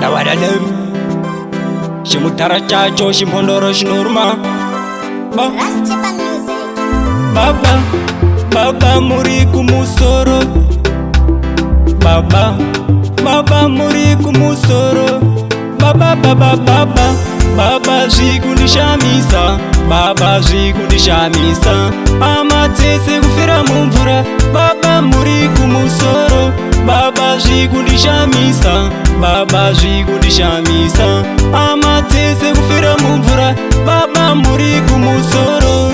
Dawadalem Shimutara chacho shimpondoro shinoruma Baba, Baba muri kumusoro Baba, Baba muri kumusoro Baba, Baba, Baba, Baba zvikundishamisa Baba zvikundishamisa Amatese kufira mumvura Baba muri kumusoro Baba zvikundishamisa Baba zvikundishamisa Amatese kufira mumvura Baba muri kumusoro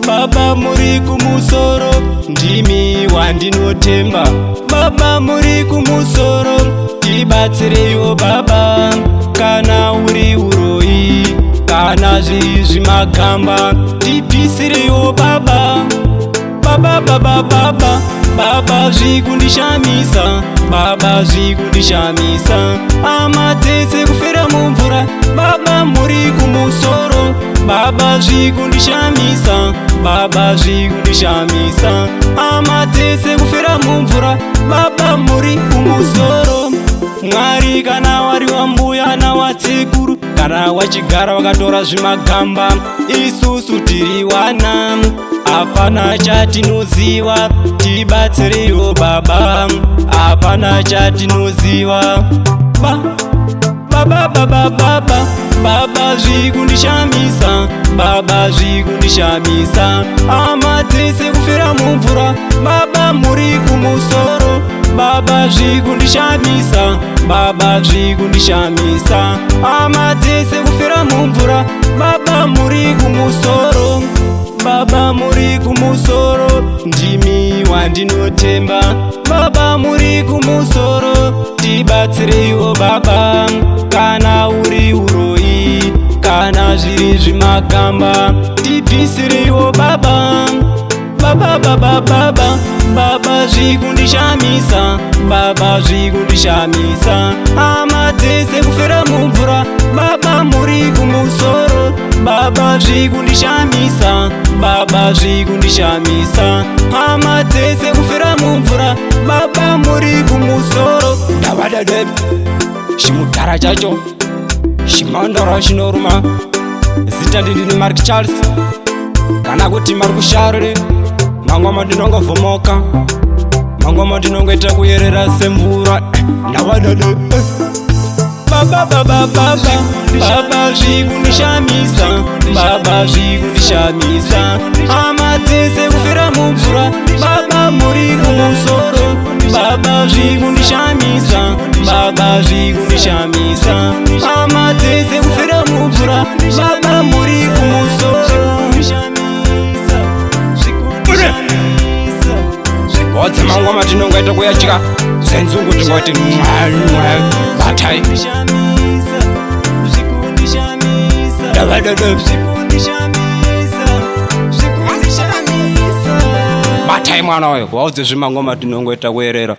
Baba muri kumusoro ndimi wandinotemba Baba muri kumusoro tibatsirewo Baba kana uri uroi kana zvimagamba tipisirewo Baba Baba Baba Baba Baba zvikundishamisa Baba zvikundishamisa Amatese kufira mumvura Baba muri kumusoro Baba zvikundishamisa Baba zvikundishamisa Amatese kufira mumvura Baba muri kumusoro Mwari kana wari wambuya nawatsekuru kana wachigara wakatora zvimagamba isusu tiri wana apana chatinoziva tibatsirewo Baba apana chatinoziva Baba Baba Baba Baba zvikundishamisa Baba zvikundishamisa Amatese kufira mumvura Baba muri kumusoro Baba zvikundishamisa Baba zvikundishamisa Amatese kufira mumvura Baba muri kumusoro Baba muri kumusoro ndimi wandinotemba Baba muri kumusoro tibatsirewo Baba kana uri uroi kana zviri zvimagamba tipisirewo Baba Baba Baba Baba Baba zvikundishamisa Baba zvikundishamisa Amatese kufira mumvura Baba muri kumusoro Baba zvikundishamisa Baba zvikundishamisa Amatese kufira mumvura Baba muri kumusoro Dawadadem Shimutara chacho Shimandara shinoruma Zita ndini Mark Charles kana kuti Markusharire mangoma ndinongovhomoka mangoma ndinongoita kuyerera semvura Dawadadem Baba Baba Baba Baba zvikundishamisa Baba zvikundishamisa Amatese kufira mumvura Baba muri kumusoro Baba zvikundishamisa Baba zvikundishamisa Amatese kufira mumvura Baba muri kumusoro Godze mangoma tinongoita kuyachika senzungu tingoti batai batai mwana wayo waudze zvimangoma tinongoita kuyerera.